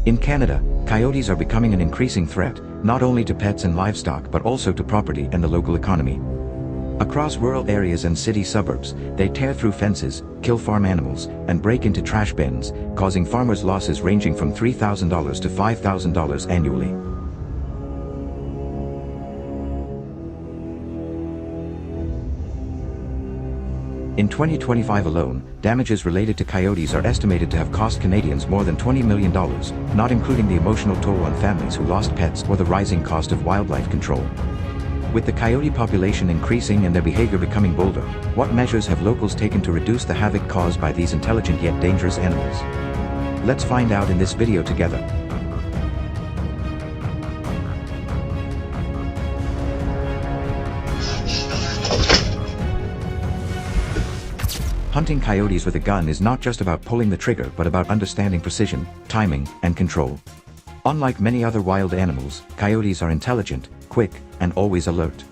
In Canada, coyotes are becoming an increasing threat, not only to pets and livestock but also to property and the local economy. Across rural areas and city suburbs, they tear through fences, kill farm animals, and break into trash bins, causing farmers losses ranging from $3,000 to $5,000 annually. In 2025 alone, damages related to coyotes are estimated to have cost Canadians more than $20 million, not including the emotional toll on families who lost pets or the rising cost of wildlife control. With the coyote population increasing and their behavior becoming bolder, what measures have locals taken to reduce the havoc caused by these intelligent yet dangerous animals? Let's find out in this video together. Hunting coyotes with a gun is not just about pulling the trigger but about understanding precision, timing, and control. Unlike many other wild animals, coyotes are intelligent, quick, and always alert.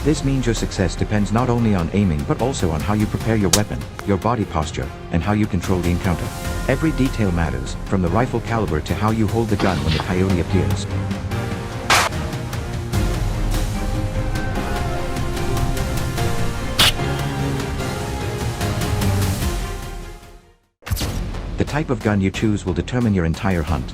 This means your success depends not only on aiming but also on how you prepare your weapon, your body posture, and how you control the encounter. Every detail matters, from the rifle caliber to how you hold the gun when the coyote appears. The type of gun you choose will determine your entire hunt.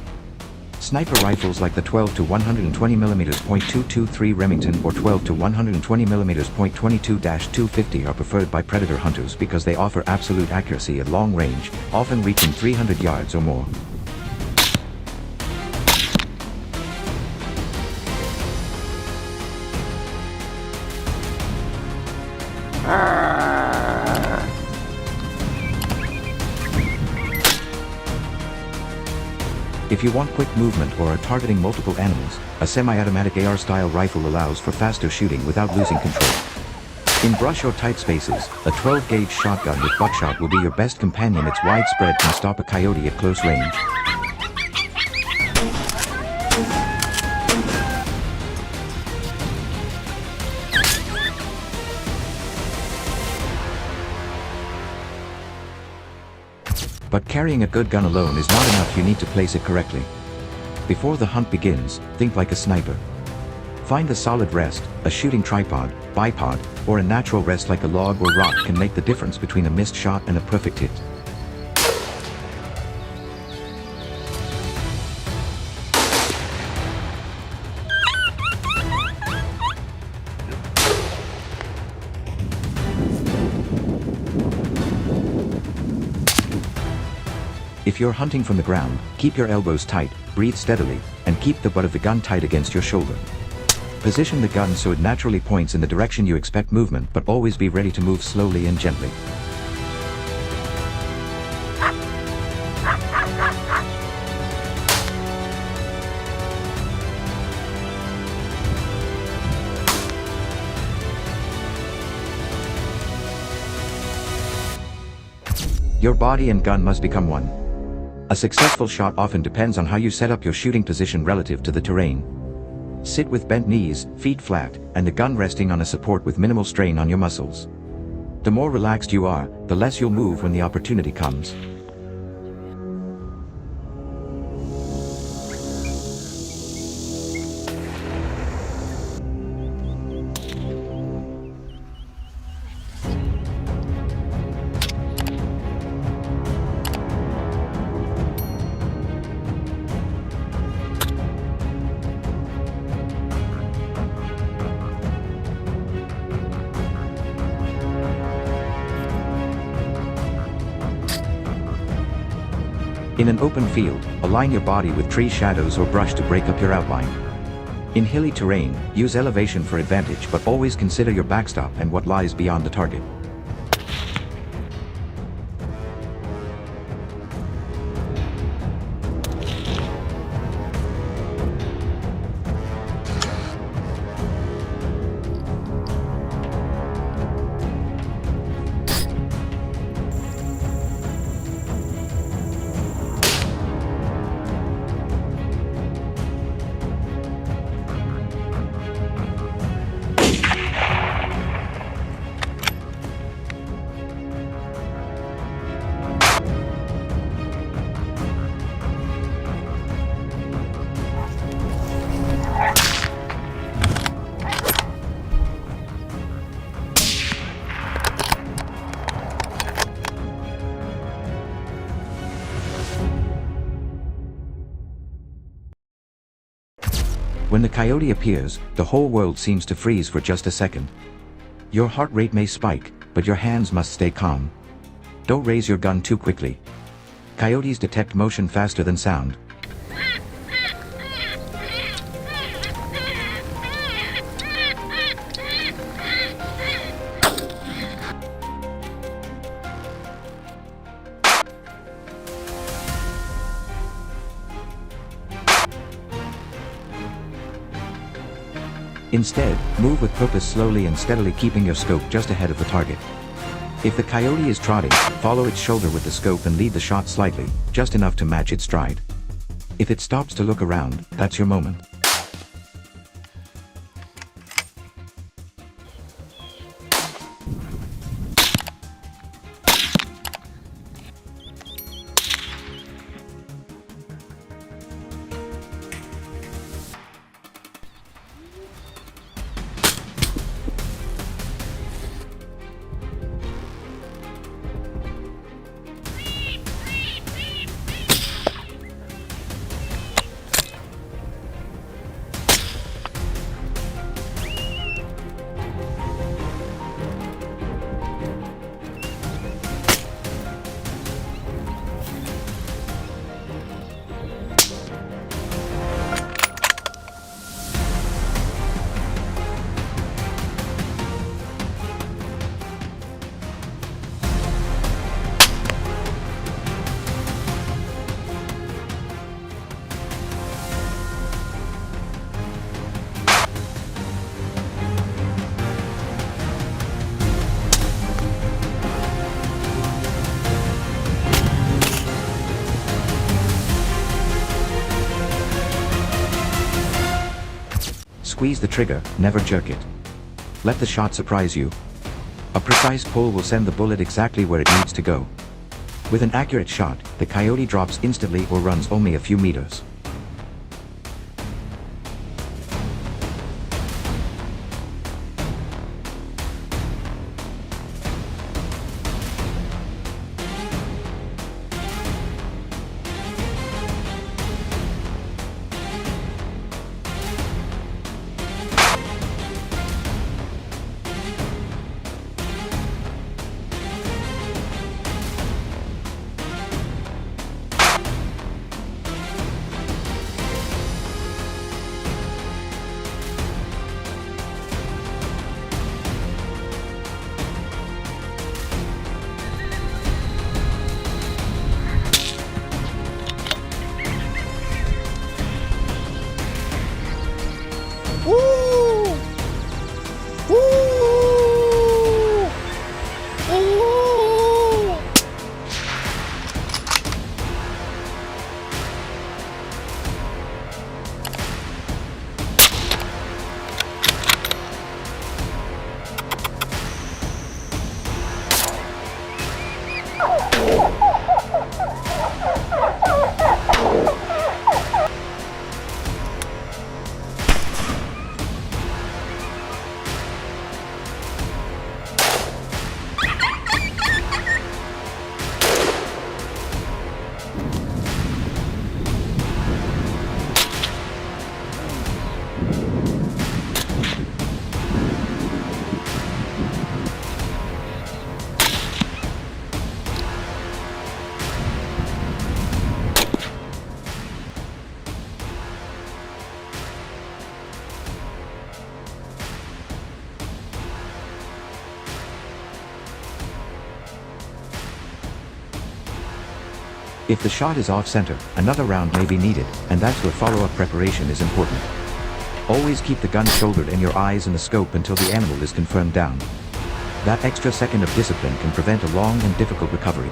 Sniper rifles like the 12 to 120 mm .223 Remington or 12 to 120 mm .22-250 are preferred by predator hunters because they offer absolute accuracy at long range, often reaching 300 yards or more. If you want quick movement or are targeting multiple animals, a semi-automatic AR-style rifle allows for faster shooting without losing control. In brush or tight spaces, a 12-gauge shotgun with buckshot will be your best companion. Its widespread can stop a coyote at close range. But carrying a good gun alone is not enough. You need to place it correctly. Before the hunt begins, think like a sniper. Find a solid rest. A shooting tripod, bipod, or a natural rest like a log or rock can make the difference between a missed shot and a perfect hit. If you're hunting from the ground, keep your elbows tight, breathe steadily, and keep the butt of the gun tight against your shoulder. Position the gun so it naturally points in the direction you expect movement, but always be ready to move slowly and gently. Your body and gun must become one. A successful shot often depends on how you set up your shooting position relative to the terrain. Sit with bent knees, feet flat, and the gun resting on a support with minimal strain on your muscles. The more relaxed you are, the less you'll move when the opportunity comes. In an open field, align your body with tree shadows or brush to break up your outline. In hilly terrain, use elevation for advantage, but always consider your backstop and what lies beyond the target. When the coyote appears, the whole world seems to freeze for just a second. Your heart rate may spike, but your hands must stay calm. Don't raise your gun too quickly. Coyotes detect motion faster than sound. Instead, move with purpose, slowly and steadily, keeping your scope just ahead of the target. If the coyote is trotting, follow its shoulder with the scope and lead the shot slightly, just enough to match its stride. If it stops to look around, that's your moment. Squeeze the trigger, never jerk it. Let the shot surprise you. A precise pull will send the bullet exactly where it needs to go. With an accurate shot, the coyote drops instantly or runs only a few meters. If the shot is off-center, another round may be needed, and that's where follow-up preparation is important. Always keep the gun shouldered and your eyes in the scope until the animal is confirmed down. That extra second of discipline can prevent a long and difficult recovery.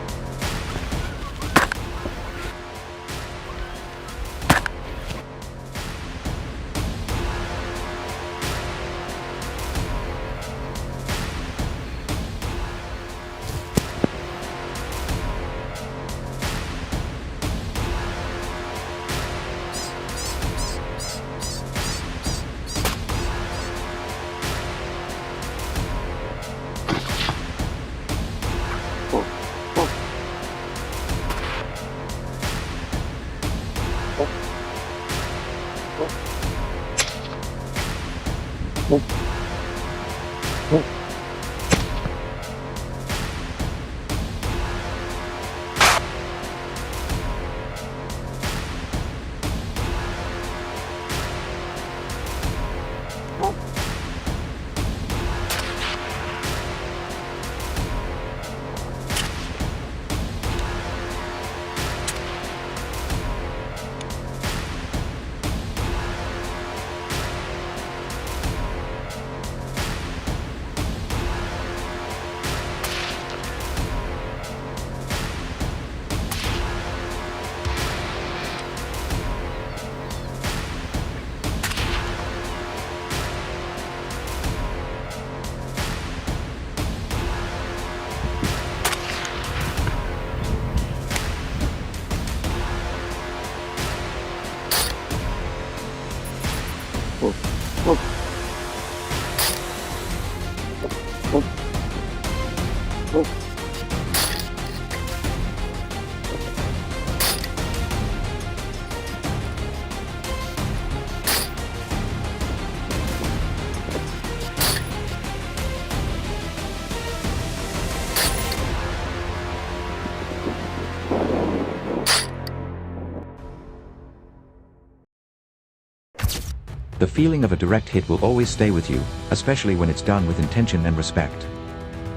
The feeling of a direct hit will always stay with you, especially when it's done with intention and respect.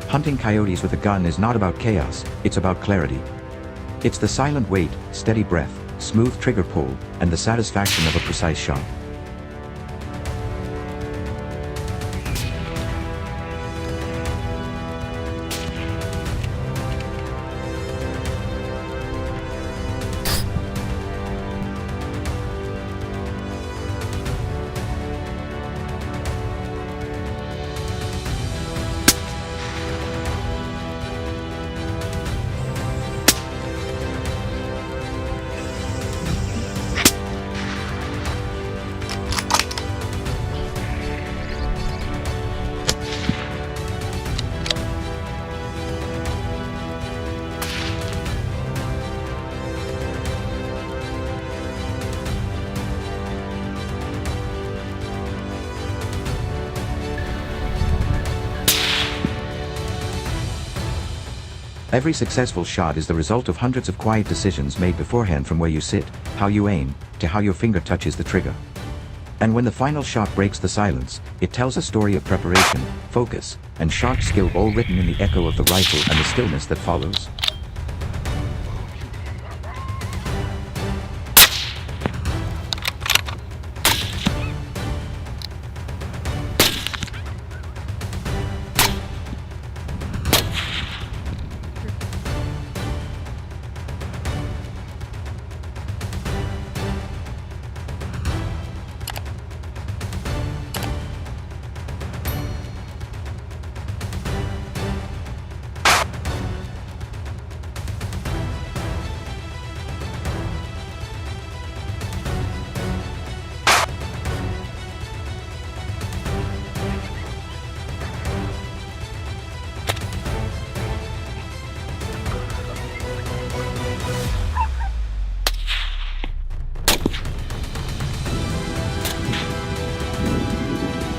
Hunting coyotes with a gun is not about chaos, it's about clarity. It's the silent wait, steady breath, smooth trigger pull, and the satisfaction of a precise shot. Every successful shot is the result of hundreds of quiet decisions made beforehand, from where you sit, how you aim, to how your finger touches the trigger. And when the final shot breaks the silence, it tells a story of preparation, focus, and sharp skill, all written in the echo of the rifle and the stillness that follows.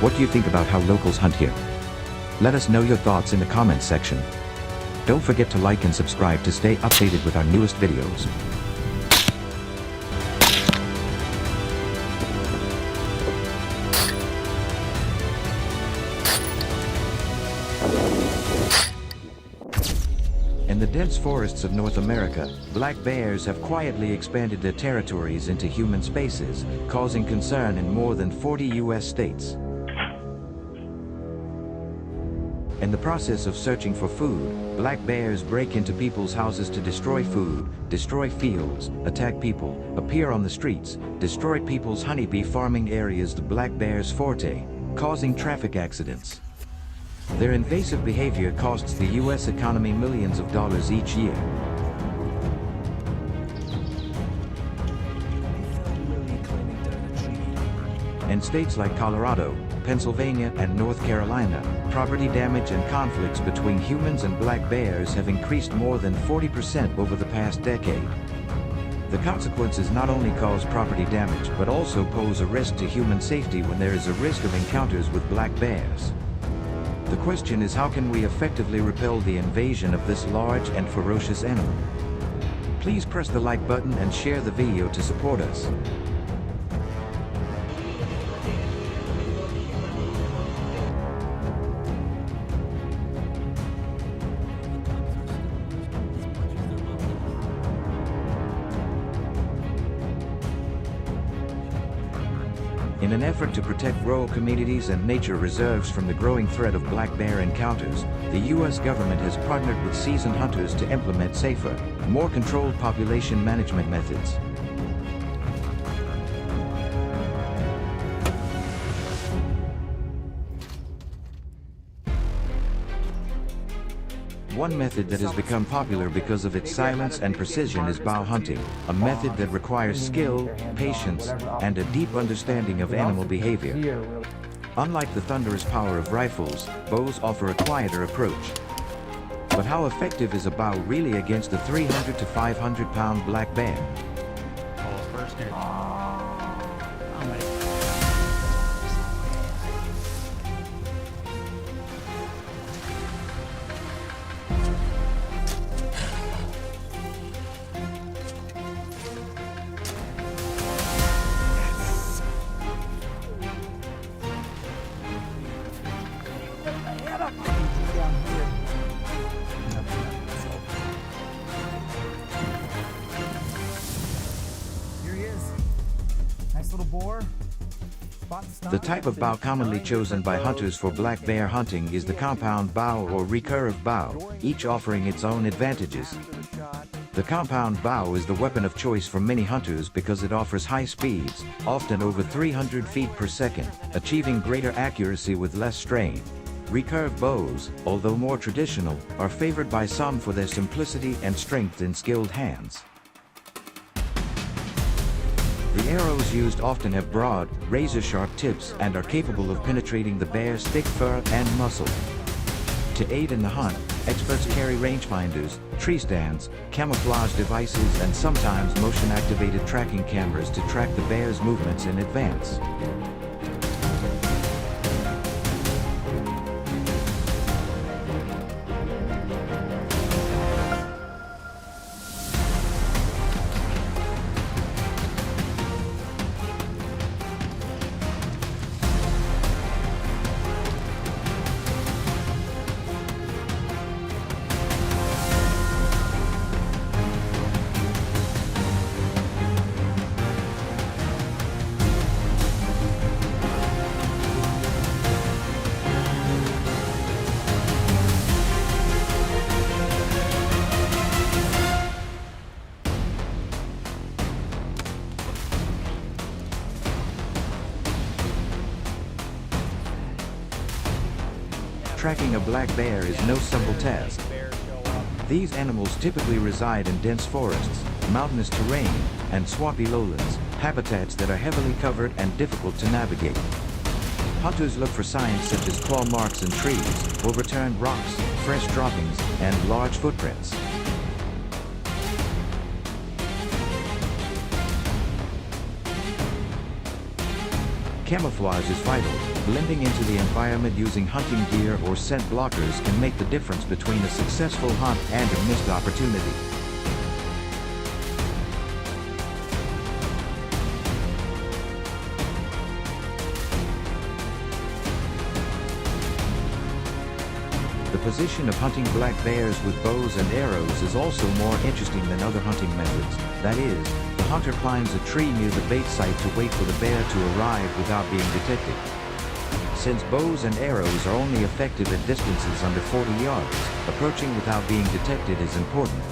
What do you think about how locals hunt here? Let us know your thoughts in the comments section. Don't forget to like and subscribe to stay updated with our newest videos. In the dense forests of North America, black bears have quietly expanded their territories into human spaces, causing concern in more than 40 US states. In the process of searching for food, black bears break into people's houses to destroy food, destroy fields, attack people, appear on the streets, destroy people's honeybee farming areas. The black bear's forte, causing traffic accidents. Their invasive behavior costs the US economy millions of dollars each year. In states like Colorado, Pennsylvania, and North Carolina, property damage and conflicts between humans and black bears have increased more than 40% over the past decade. The consequences not only cause property damage but also pose a risk to human safety when there is a risk of encounters with black bears. The question is, how can we effectively repel the invasion of this large and ferocious animal? Please press the like button and share the video to support us. In an effort to protect rural communities and nature reserves from the growing threat of black bear encounters, the U.S. government has partnered with seasoned hunters to implement safer, more controlled population management methods. One method that has become popular because of its silence and precision is bow hunting, a method that requires skill, patience, and a deep understanding of animal behavior. Unlike the thunderous power of rifles, bows offer a quieter approach. But how effective is a bow really against a 300 to 500 pound black bear? The type of bow commonly chosen by hunters for black bear hunting is the compound bow or recurve bow, each offering its own advantages. The compound bow is the weapon of choice for many hunters because it offers high speeds, often over 300 feet per second, achieving greater accuracy with less strain. Recurve bows, although more traditional, are favored by some for their simplicity and strength in skilled hands. The arrows used often have broad, razor-sharp tips and are capable of penetrating the bear's thick fur and muscle. To aid in the hunt, experts carry rangefinders, tree stands, camouflage devices and sometimes motion-activated tracking cameras to track the bear's movements in advance. Tracking a black bear is no simple task. These animals typically reside in dense forests, mountainous terrain, and swampy lowlands, habitats that are heavily covered and difficult to navigate. Hunters look for signs such as claw marks in trees, overturned rocks, fresh droppings, and large footprints. Camouflage is vital. Blending into the environment using hunting gear or scent blockers can make the difference between a successful hunt and a missed opportunity. The position of hunting black bears with bows and arrows is also more interesting than other hunting methods. That is, the hunter climbs a tree near the bait site to wait for the bear to arrive without being detected. Since bows and arrows are only effective at distances under 40 yards, approaching without being detected is important.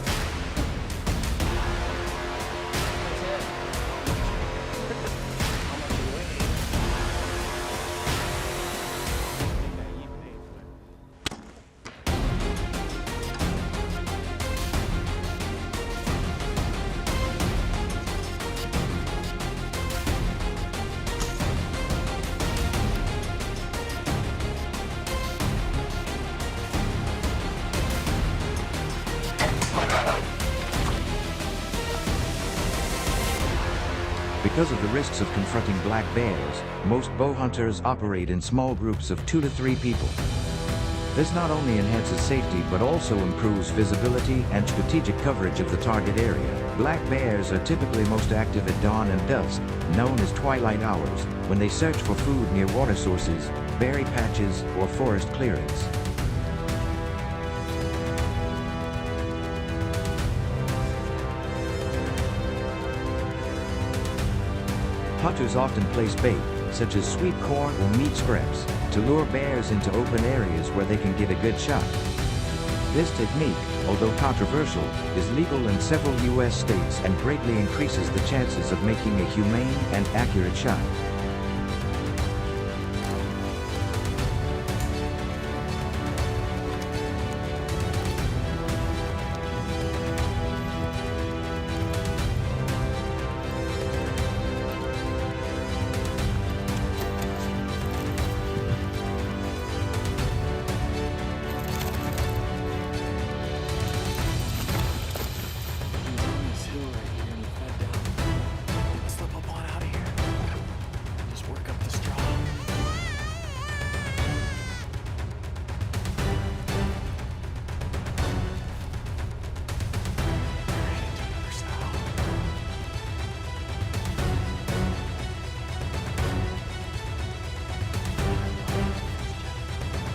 Because of the risks of confronting black bears, most bow hunters operate in small groups of 2 to 3 people. This not only enhances safety but also improves visibility and strategic coverage of the target area. Black bears are typically most active at dawn and dusk, known as twilight hours, when they search for food near water sources, berry patches, or forest clearings. Hunters often place bait, such as sweet corn or meat scraps, to lure bears into open areas where they can get a good shot. This technique, although controversial, is legal in several U.S. states and greatly increases the chances of making a humane and accurate shot.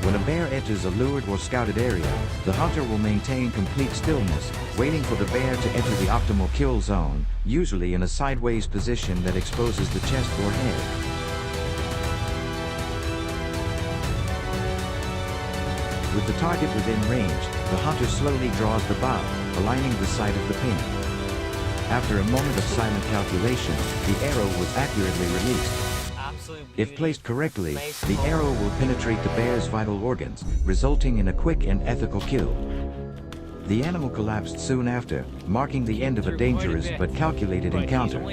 When a bear enters a lured or scouted area, the hunter will maintain complete stillness, waiting for the bear to enter the optimal kill zone, usually in a sideways position that exposes the chest or head. With the target within range, the hunter slowly draws the bow, aligning the sight of the pin. After a moment of silent calculation, the arrow was accurately released. If placed correctly, the arrow will penetrate the bear's vital organs, resulting in a quick and ethical kill. The animal collapsed soon after, marking the end of a dangerous but calculated encounter.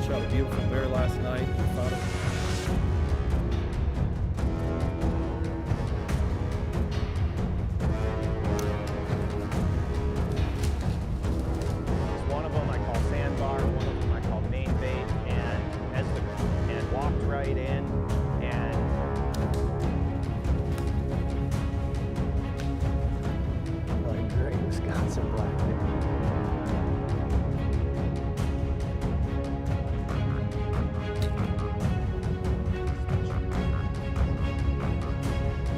Shot a beautiful bear last night. We found it. One of them I call sandbar, one of them I call main bait, and walked right in and like great Wisconsin black bear.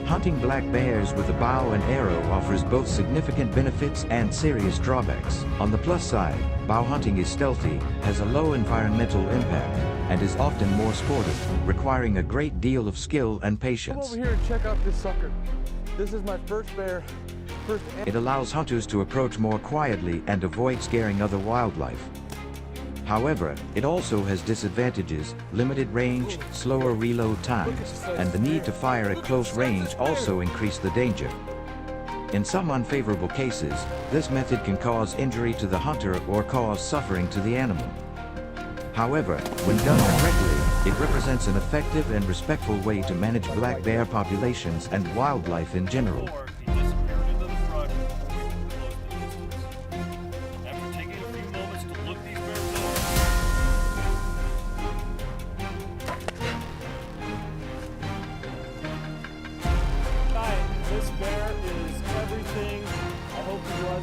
Hunting black bears with a bow and arrow offers both significant benefits and serious drawbacks. On the plus side, bow hunting is stealthy, has a low environmental impact, and is often more sportive, requiring a great deal of skill and patience. Come over here and check out this sucker. This is my first bear. It allows hunters to approach more quietly and avoid scaring other wildlife. However, it also has disadvantages: limited range, slower reload times, and the need to fire at close range also increase the danger. In some unfavorable cases, this method can cause injury to the hunter or cause suffering to the animal. However, when done correctly, it represents an effective and respectful way to manage black bear populations and wildlife in general. This bear is everything I hope he was.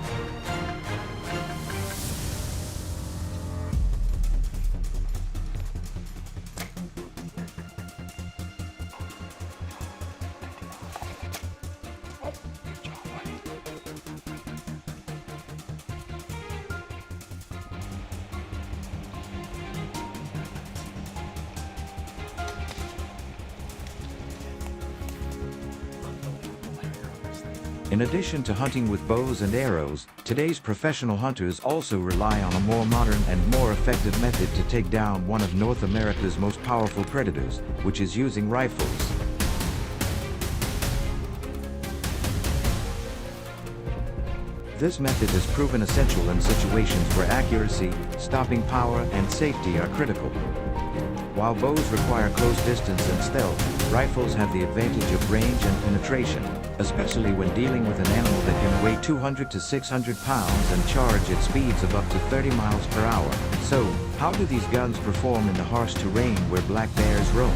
In addition to hunting with bows and arrows, today's professional hunters also rely on a more modern and more effective method to take down one of North America's most powerful predators, which is using rifles. This method has proven essential in situations where accuracy, stopping power, and safety are critical. While bows require close distance and stealth, rifles have the advantage of range and penetration, especially when dealing with an animal that can weigh 200 to 600 pounds and charge at speeds of up to 30 miles per hour. So, how do these guns perform in the harsh terrain where black bears roam?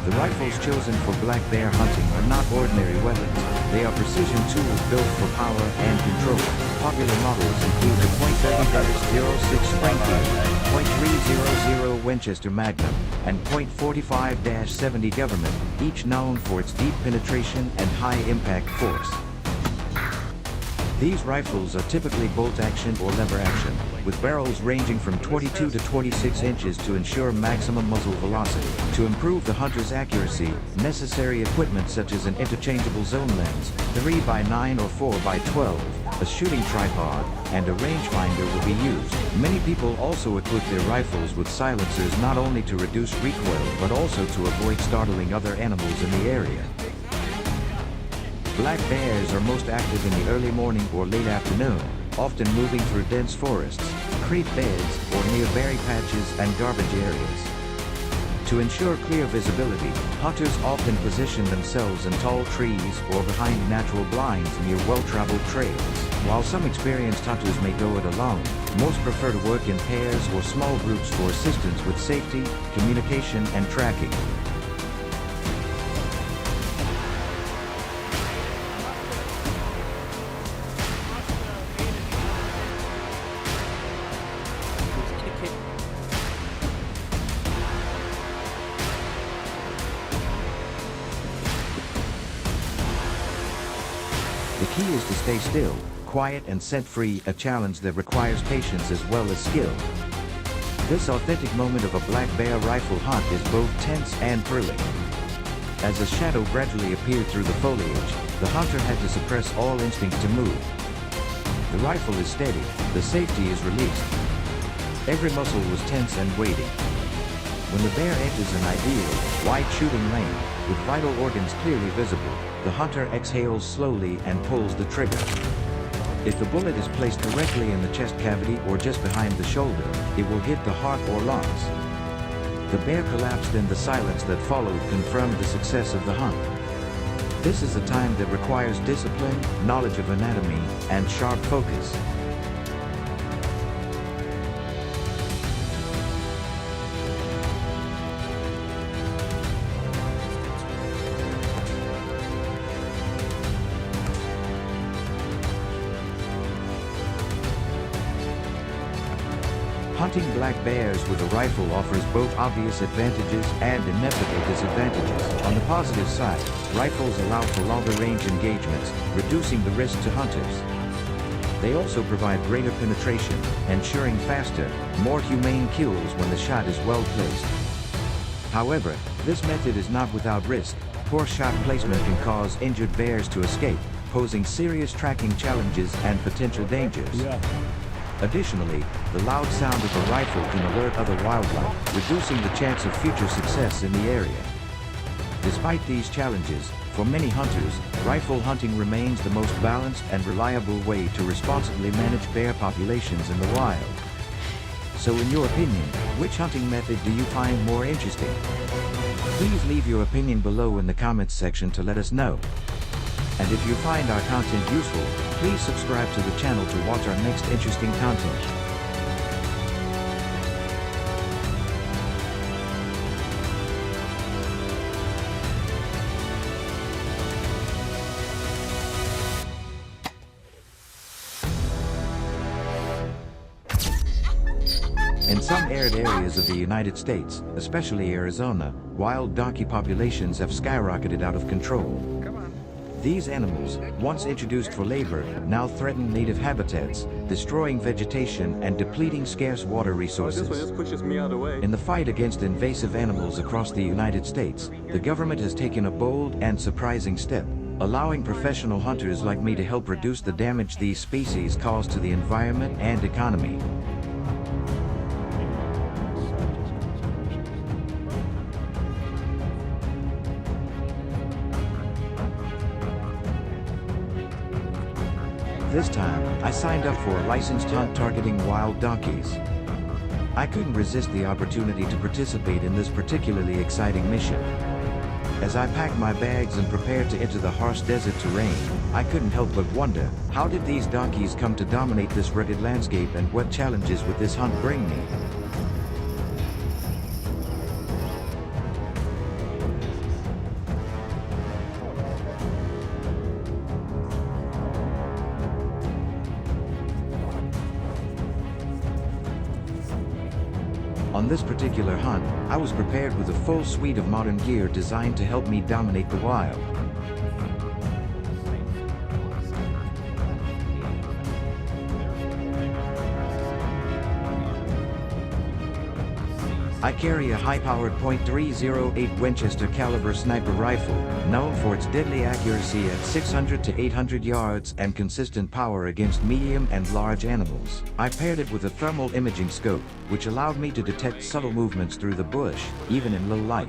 The rifles chosen for black bear hunting are not ordinary weapons. They are precision tools built for power and control. Popular models include the .30-06 Springfield, .300 Winchester Magnum, and .45-70 Government, each known for its deep penetration and high impact force. These rifles are typically bolt-action or lever-action, with barrels ranging from 22 to 26 inches to ensure maximum muzzle velocity. To improve the hunter's accuracy, necessary equipment such as an interchangeable zone lens, 3x9 or 4x12, a shooting tripod, and a rangefinder will be used. Many people also equip their rifles with silencers not only to reduce recoil but also to avoid startling other animals in the area. Black bears are most active in the early morning or late afternoon, often moving through dense forests, creek beds, or near berry patches and garbage areas. To ensure clear visibility, hunters often position themselves in tall trees or behind natural blinds near well-traveled trails. While some experienced hunters may go it alone, most prefer to work in pairs or small groups for assistance with safety, communication, and tracking. The key is to stay still, quiet and set free, a challenge that requires patience as well as skill. This authentic moment of a black bear rifle hunt is both tense and thrilling. As a shadow gradually appeared through the foliage, the hunter had to suppress all instinct to move. The rifle is steady, the safety is released. Every muscle was tense and waiting. When the bear enters an ideal, wide shooting lane, with vital organs clearly visible, the hunter exhales slowly and pulls the trigger. If the bullet is placed directly in the chest cavity or just behind the shoulder, it will hit the heart or lungs. The bear collapsed and the silence that followed confirmed the success of the hunt. This is a time that requires discipline, knowledge of anatomy, and sharp focus. Hunting black bears with a rifle offers both obvious advantages and inevitable disadvantages. On the positive side, rifles allow for longer range engagements, reducing the risk to hunters. They also provide greater penetration, ensuring faster, more humane kills when the shot is well placed. However, this method is not without risk. Poor shot placement can cause injured bears to escape, posing serious tracking challenges and potential dangers. Additionally, the loud sound of a rifle can alert other wildlife, reducing the chance of future success in the area. Despite these challenges, for many hunters, rifle hunting remains the most balanced and reliable way to responsibly manage bear populations in the wild. So in your opinion, which hunting method do you find more interesting? Please leave your opinion below in the comments section to let us know. And if you find our content useful, please subscribe to the channel to watch our next interesting content. In some arid areas of the United States, especially Arizona, wild donkey populations have skyrocketed out of control. These animals, once introduced for labor, now threaten native habitats, destroying vegetation and depleting scarce water resources. This pushes me out of the way. In the fight against invasive animals across the United States, the government has taken a bold and surprising step, allowing professional hunters like me to help reduce the damage these species cause to the environment and economy. This time, I signed up for a licensed hunt targeting wild donkeys. I couldn't resist the opportunity to participate in this particularly exciting mission. As I packed my bags and prepared to enter the harsh desert terrain, I couldn't help but wonder, how did these donkeys come to dominate this rugged landscape, and what challenges would this hunt bring me? On this particular hunt, I was prepared with a full suite of modern gear designed to help me dominate the wild. I carry a high-powered .308 Winchester caliber sniper rifle, known for its deadly accuracy at 600 to 800 yards and consistent power against medium and large animals. I paired it with a thermal imaging scope, which allowed me to detect subtle movements through the bush, even in low light.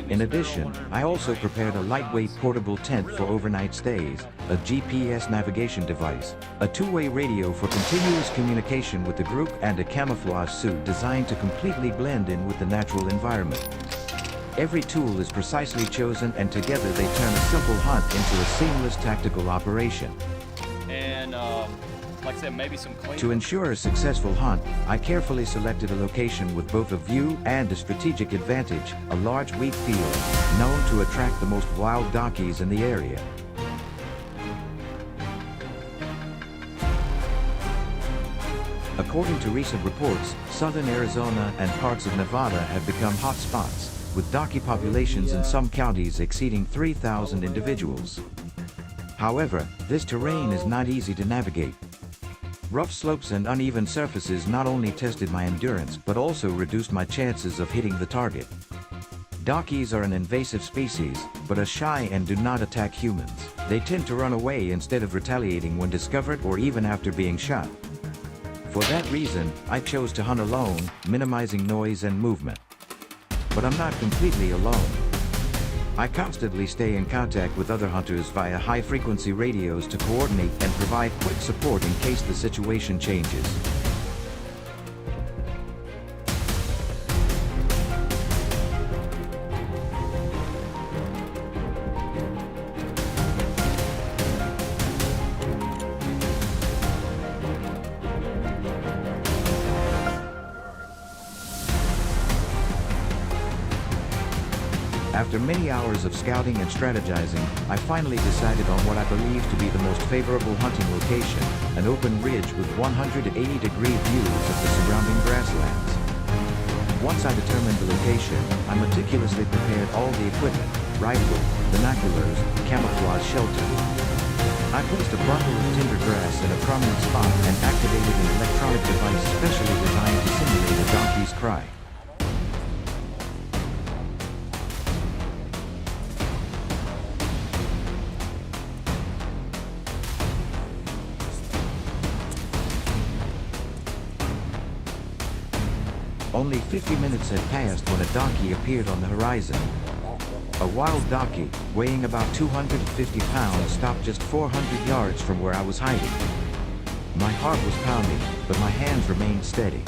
In addition, I also prepared a lightweight portable tent for overnight stays, a GPS navigation device, a two-way radio for continuous communication with the group, and a camouflage suit designed to completely blend in with the natural environment. Every tool is precisely chosen, and together they turn a simple hunt into a seamless tactical operation. And like I said, maybe some clean. To ensure a successful hunt, I carefully selected a location with both a view and a strategic advantage, a large wheat field, known to attract the most wild donkeys in the area. According to recent reports, southern Arizona and parts of Nevada have become hot spots, with donkey populations in some counties exceeding 3,000 individuals. However, this terrain is not easy to navigate. Rough slopes and uneven surfaces not only tested my endurance but also reduced my chances of hitting the target. Donkeys are an invasive species, but are shy and do not attack humans. They tend to run away instead of retaliating when discovered or even after being shot. For that reason, I chose to hunt alone, minimizing noise and movement. But I'm not completely alone. I constantly stay in contact with other hunters via high-frequency radios to coordinate and provide quick support in case the situation changes. After many hours of scouting and strategizing, I finally decided on what I believe to be the most favorable hunting location, an open ridge with 180-degree views of the surrounding grasslands. Once I determined the location, I meticulously prepared all the equipment: rifle, binoculars, camouflage shelter. I placed a bundle of tinder grass in a prominent spot and activated an electronic device specially designed to simulate a donkey's cry. Only 50 minutes had passed when a donkey appeared on the horizon. A wild donkey, weighing about 250 pounds, stopped just 400 yards from where I was hiding. My heart was pounding, but my hands remained steady.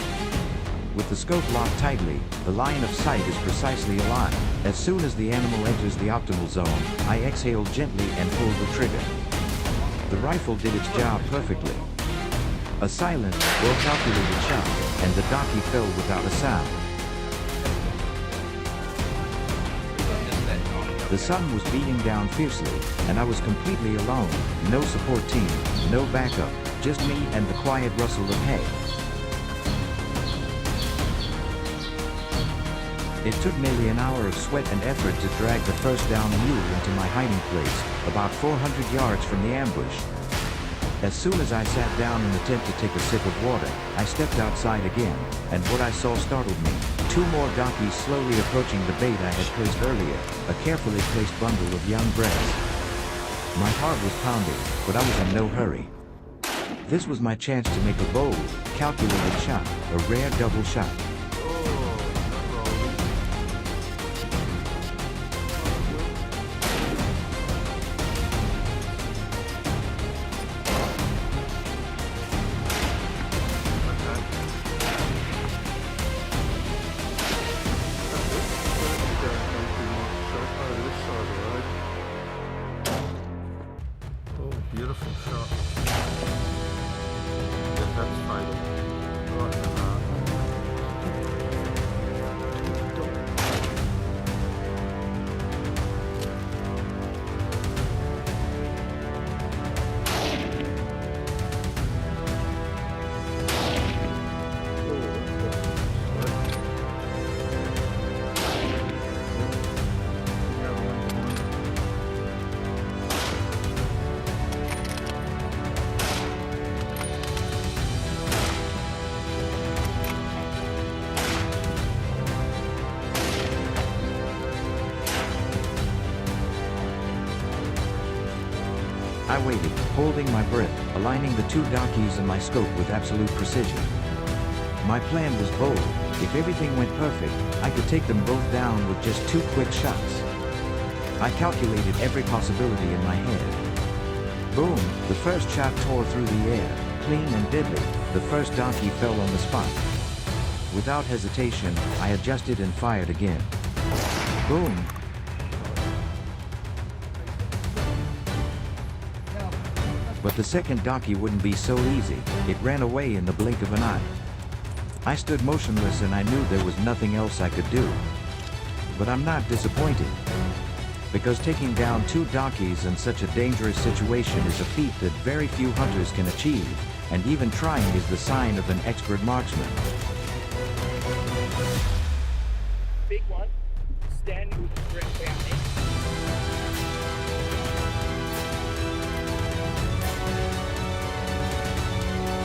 With the scope locked tightly, the line of sight is precisely aligned. As soon as the animal enters the optimal zone, I exhaled gently and pulled the trigger. The rifle did its job perfectly. A silent, well-calculated shot, and the donkey fell without a sound. The sun was beating down fiercely, and I was completely alone. No support team, no backup, just me and the quiet rustle of hay. It took nearly an hour of sweat and effort to drag the first down mule into my hiding place, about 400 yards from the ambush. As soon as I sat down in the tent to take a sip of water, I stepped outside again, and what I saw startled me. 2 more donkeys slowly approaching the bait I had placed earlier, a carefully placed bundle of young breds. My heart was pounding, but I was in no hurry. This was my chance to make a bold, calculated shot, a rare double shot. Beautiful shot. Yeah, that's final. Right in the heart. I waited, holding my breath, aligning the 2 donkeys in my scope with absolute precision. My plan was bold. If everything went perfect, I could take them both down with just 2 quick shots. I calculated every possibility in my head. Boom! The first shot tore through the air, clean and deadly. The first donkey fell on the spot. Without hesitation, I adjusted and fired again. Boom! But the second donkey wouldn't be so easy. It ran away in the blink of an eye. I stood motionless and I knew there was nothing else I could do. But I'm not disappointed. Because taking down 2 donkeys in such a dangerous situation is a feat that very few hunters can achieve, and even trying is the sign of an expert marksman. Big one, standing with the grip family.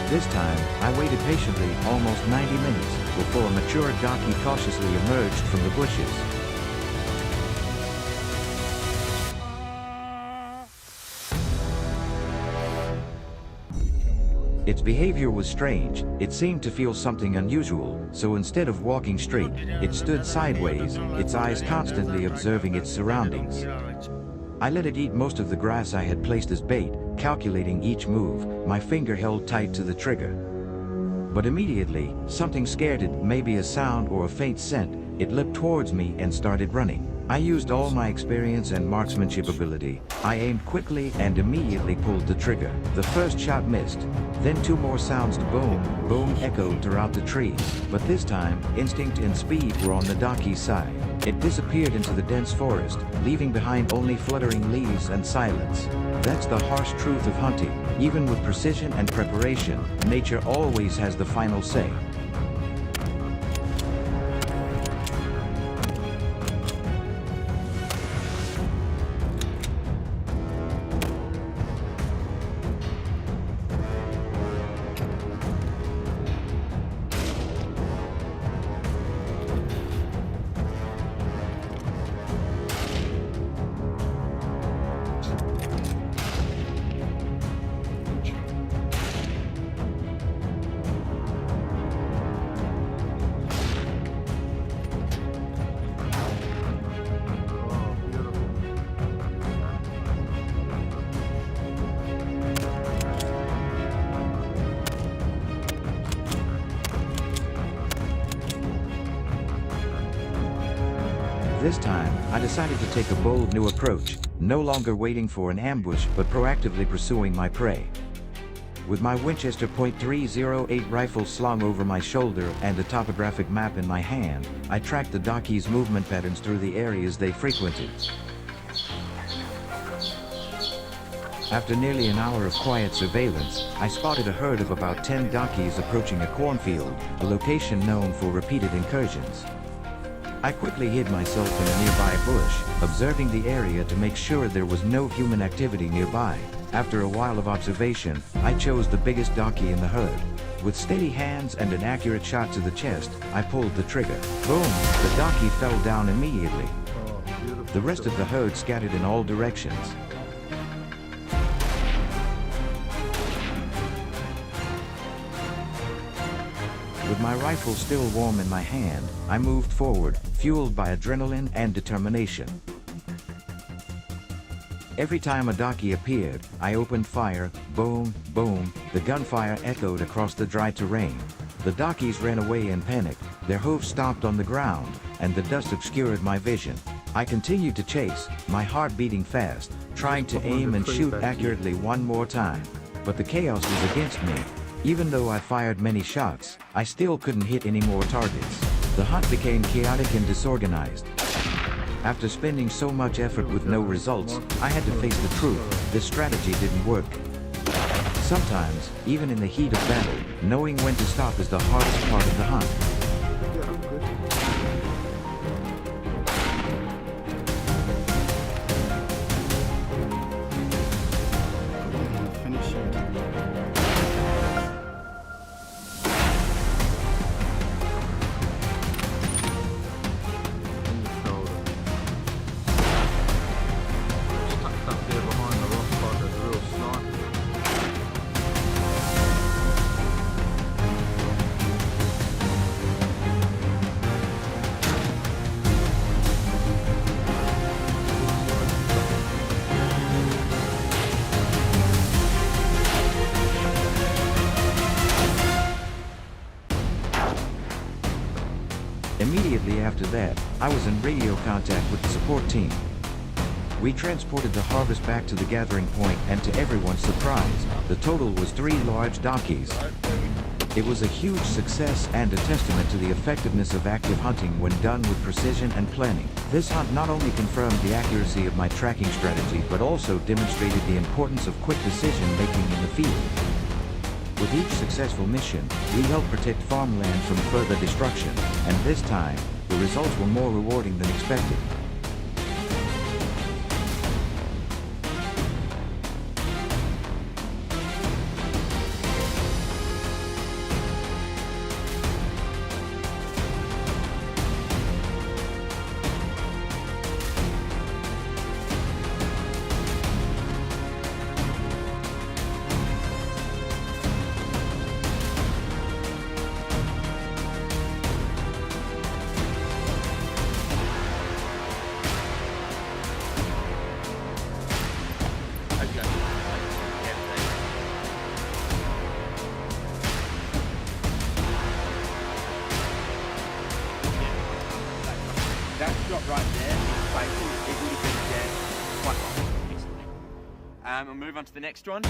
This time, I waited patiently almost 90 minutes before a mature donkey cautiously emerged from the bushes. Its behavior was strange. It seemed to feel something unusual, so instead of walking straight, it stood sideways, its eyes constantly observing its surroundings. I let it eat most of the grass I had placed as bait, calculating each move, my finger held tight to the trigger. But immediately, something scared it, maybe a sound or a faint scent. It leapt towards me and started running. I used all my experience and marksmanship ability. I aimed quickly and immediately pulled the trigger. The first shot missed. Then 2 more sounds, boom, boom, echoed throughout the trees. But this time, instinct and speed were on the donkey's side. It disappeared into the dense forest, leaving behind only fluttering leaves and silence. That's the harsh truth of hunting. Even with precision and preparation, nature always has the final say. This time, I decided to take a bold new approach, no longer waiting for an ambush but proactively pursuing my prey. With my Winchester .308 rifle slung over my shoulder and a topographic map in my hand, I tracked the donkeys' movement patterns through the areas they frequented. After nearly an hour of quiet surveillance, I spotted a herd of about 10 donkeys approaching a cornfield, a location known for repeated incursions. I quickly hid myself in a nearby bush, observing the area to make sure there was no human activity nearby. After a while of observation, I chose the biggest darky in the herd. With steady hands and an accurate shot to the chest, I pulled the trigger. Boom! The darky fell down immediately. Oh, beautiful. The rest of the herd scattered in all directions. With my rifle still warm in my hand, I moved forward, fueled by adrenaline and determination. Every time a darky appeared, I opened fire. Boom, boom, the gunfire echoed across the dry terrain. The darkies ran away in panic, their hooves stomped on the ground, and the dust obscured my vision. I continued to chase, my heart beating fast, trying to aim and shoot accurately one more time. But the chaos was against me. Even though I fired many shots, I still couldn't hit any more targets. The hunt became chaotic and disorganized. After spending so much effort with no results, I had to face the truth. This strategy didn't work. Sometimes, even in the heat of battle, knowing when to stop is the hardest part of the hunt. Yeah, I'm good. Finish it. On your shoulder. Tucked up there behind the rock like a real sniper. Immediately after that, I was in radio contact with the support team. We transported the harvest back to the gathering point, and to everyone's surprise, the total was 3 large donkeys. It was a huge success and a testament to the effectiveness of active hunting when done with precision and planning. This hunt not only confirmed the accuracy of my tracking strategy, but also demonstrated the importance of quick decision-making in the field. With each successful mission, we helped protect farmland from further destruction, and this time, the results were more rewarding than expected. That shot right there, fatal, it would have been dead quite long, instantly. We'll move on to the next one.